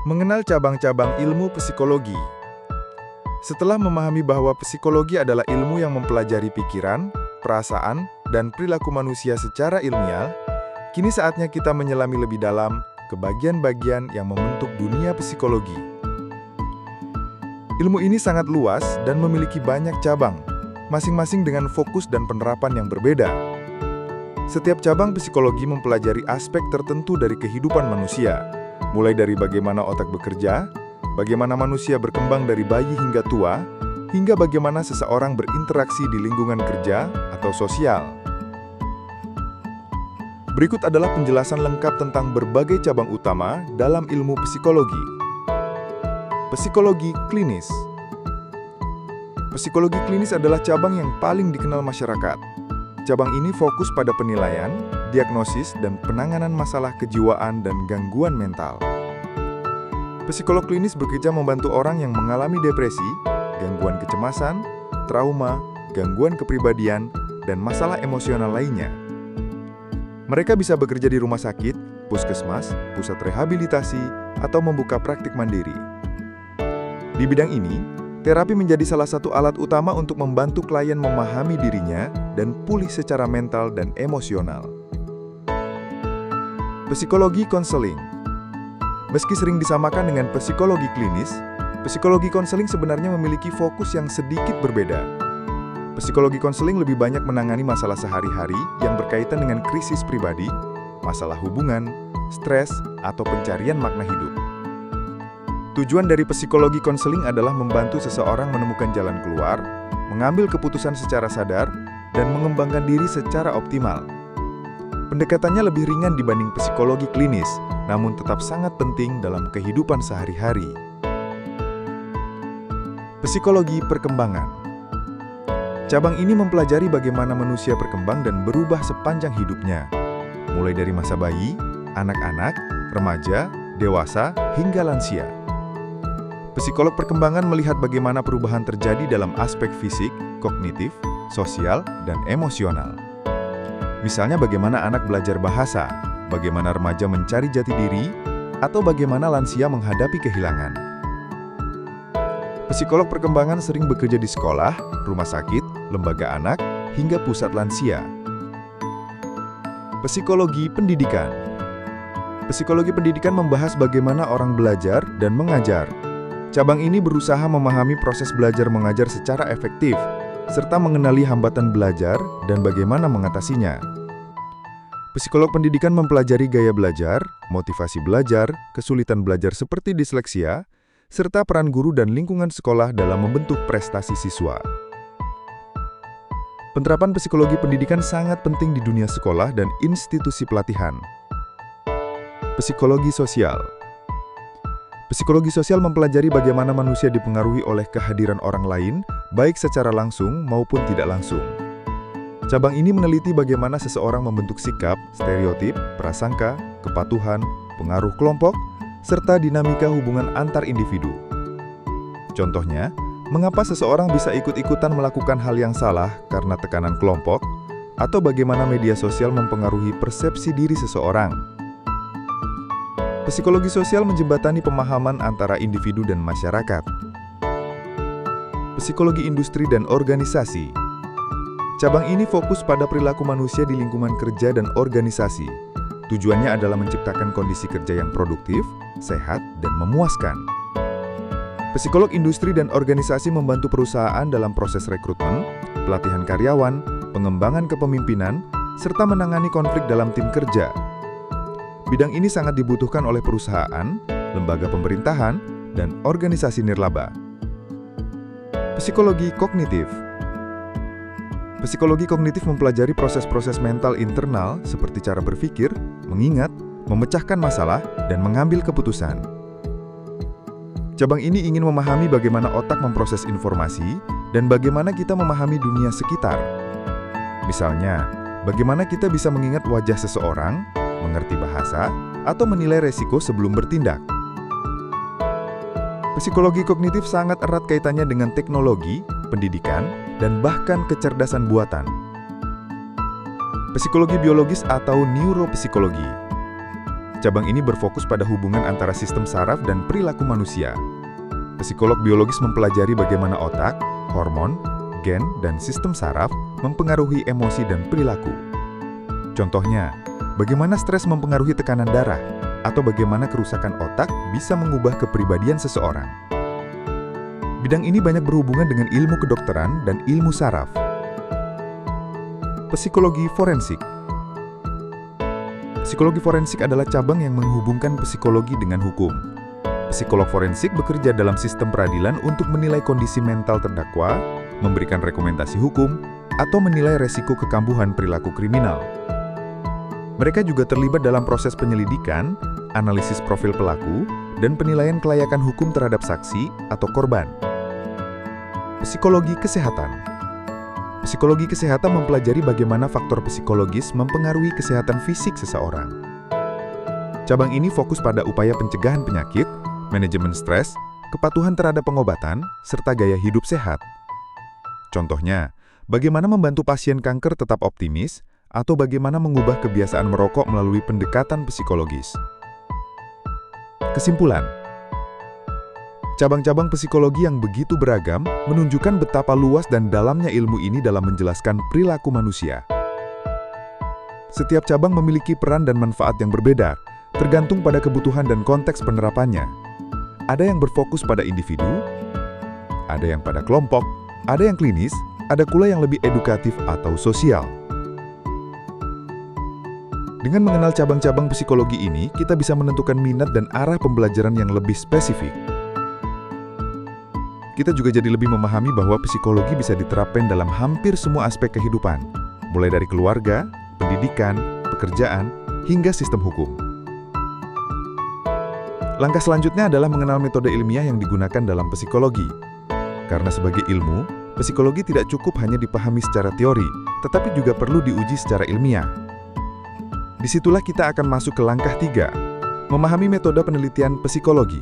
Mengenal cabang-cabang ilmu psikologi. Setelah memahami bahwa psikologi adalah ilmu yang mempelajari pikiran, perasaan, dan perilaku manusia secara ilmiah, kini saatnya kita menyelami lebih dalam ke bagian-bagian yang membentuk dunia psikologi. Ilmu ini sangat luas dan memiliki banyak cabang, masing-masing dengan fokus dan penerapan yang berbeda. Setiap cabang psikologi mempelajari aspek tertentu dari kehidupan manusia, mulai dari bagaimana otak bekerja, bagaimana manusia berkembang dari bayi hingga tua, hingga bagaimana seseorang berinteraksi di lingkungan kerja atau sosial. Berikut adalah penjelasan lengkap tentang berbagai cabang utama dalam ilmu psikologi. Psikologi klinis. Psikologi klinis adalah cabang yang paling dikenal masyarakat. Cabang ini fokus pada penilaian, diagnosis, dan penanganan masalah kejiwaan dan gangguan mental. Psikolog klinis bekerja membantu orang yang mengalami depresi, gangguan kecemasan, trauma, gangguan kepribadian, dan masalah emosional lainnya. Mereka bisa bekerja di rumah sakit, puskesmas, pusat rehabilitasi, atau membuka praktik mandiri. Di bidang ini, terapi menjadi salah satu alat utama untuk membantu klien memahami dirinya dan pulih secara mental dan emosional. Psikologi konseling. Meski sering disamakan dengan psikologi klinis, psikologi konseling sebenarnya memiliki fokus yang sedikit berbeda. Psikologi konseling lebih banyak menangani masalah sehari-hari yang berkaitan dengan krisis pribadi, masalah hubungan, stres, atau pencarian makna hidup. Tujuan dari psikologi konseling adalah membantu seseorang menemukan jalan keluar, mengambil keputusan secara sadar, dan mengembangkan diri secara optimal. Pendekatannya lebih ringan dibanding psikologi klinis, namun tetap sangat penting dalam kehidupan sehari-hari. Psikologi perkembangan. Cabang ini mempelajari bagaimana manusia berkembang dan berubah sepanjang hidupnya, mulai dari masa bayi, anak-anak, remaja, dewasa, hingga lansia. Psikolog perkembangan melihat bagaimana perubahan terjadi dalam aspek fisik, kognitif, sosial, dan emosional. Misalnya bagaimana anak belajar bahasa, bagaimana remaja mencari jati diri, atau bagaimana lansia menghadapi kehilangan. Psikolog perkembangan sering bekerja di sekolah, rumah sakit, lembaga anak, hingga pusat lansia. Psikologi pendidikan. Psikologi pendidikan membahas bagaimana orang belajar dan mengajar. Cabang ini berusaha memahami proses belajar mengajar secara efektif, serta mengenali hambatan belajar dan bagaimana mengatasinya. Psikolog pendidikan mempelajari gaya belajar, motivasi belajar, kesulitan belajar seperti disleksia, serta peran guru dan lingkungan sekolah dalam membentuk prestasi siswa. Penerapan psikologi pendidikan sangat penting di dunia sekolah dan institusi pelatihan. Psikologi sosial. Psikologi sosial mempelajari bagaimana manusia dipengaruhi oleh kehadiran orang lain, baik secara langsung maupun tidak langsung. Cabang ini meneliti bagaimana seseorang membentuk sikap, stereotip, prasangka, kepatuhan, pengaruh kelompok, serta dinamika hubungan antar individu. Contohnya, mengapa seseorang bisa ikut-ikutan melakukan hal yang salah karena tekanan kelompok, atau bagaimana media sosial mempengaruhi persepsi diri seseorang. Psikologi sosial menjembatani pemahaman antara individu dan masyarakat. Psikologi industri dan organisasi. Cabang ini fokus pada perilaku manusia di lingkungan kerja dan organisasi. Tujuannya adalah menciptakan kondisi kerja yang produktif, sehat, dan memuaskan. Psikolog industri dan organisasi membantu perusahaan dalam proses rekrutmen, pelatihan karyawan, pengembangan kepemimpinan, serta menangani konflik dalam tim kerja. Bidang ini sangat dibutuhkan oleh perusahaan, lembaga pemerintahan, dan organisasi nirlaba. Psikologi kognitif. Psikologi kognitif mempelajari proses-proses mental internal seperti cara berpikir, mengingat, memecahkan masalah, dan mengambil keputusan. Cabang ini ingin memahami bagaimana otak memproses informasi dan bagaimana kita memahami dunia sekitar. Misalnya, bagaimana kita bisa mengingat wajah seseorang, mengerti bahasa, atau menilai resiko sebelum bertindak. Psikologi kognitif sangat erat kaitannya dengan teknologi, pendidikan, dan bahkan kecerdasan buatan. Psikologi biologis atau neuropsikologi. Cabang ini berfokus pada hubungan antara sistem saraf dan perilaku manusia. Psikolog biologis mempelajari bagaimana otak, hormon, gen, dan sistem saraf mempengaruhi emosi dan perilaku. Contohnya, bagaimana stres mempengaruhi tekanan darah, atau bagaimana kerusakan otak bisa mengubah kepribadian seseorang. Bidang ini banyak berhubungan dengan ilmu kedokteran dan ilmu saraf. Psikologi forensik. Psikologi forensik adalah cabang yang menghubungkan psikologi dengan hukum. Psikolog forensik bekerja dalam sistem peradilan untuk menilai kondisi mental terdakwa, memberikan rekomendasi hukum, atau menilai resiko kekambuhan perilaku kriminal. Mereka juga terlibat dalam proses penyelidikan, analisis profil pelaku, dan penilaian kelayakan hukum terhadap saksi atau korban. Psikologi kesehatan. Psikologi kesehatan mempelajari bagaimana faktor psikologis mempengaruhi kesehatan fisik seseorang. Cabang ini fokus pada upaya pencegahan penyakit, manajemen stres, kepatuhan terhadap pengobatan, serta gaya hidup sehat. Contohnya, bagaimana membantu pasien kanker tetap optimis, atau bagaimana mengubah kebiasaan merokok melalui pendekatan psikologis. Kesimpulan, cabang-cabang psikologi yang begitu beragam menunjukkan betapa luas dan dalamnya ilmu ini dalam menjelaskan perilaku manusia. Setiap cabang memiliki peran dan manfaat yang berbeda, tergantung pada kebutuhan dan konteks penerapannya. Ada yang berfokus pada individu, ada yang pada kelompok, ada yang klinis, ada pula yang lebih edukatif atau sosial. Dengan mengenal cabang-cabang psikologi ini, kita bisa menentukan minat dan arah pembelajaran yang lebih spesifik. Kita juga jadi lebih memahami bahwa psikologi bisa diterapkan dalam hampir semua aspek kehidupan, mulai dari keluarga, pendidikan, pekerjaan, hingga sistem hukum. Langkah selanjutnya adalah mengenal metode ilmiah yang digunakan dalam psikologi. Karena sebagai ilmu, psikologi tidak cukup hanya dipahami secara teori, tetapi juga perlu diuji secara ilmiah. Disitulah kita akan masuk ke langkah 3, memahami metode penelitian psikologi.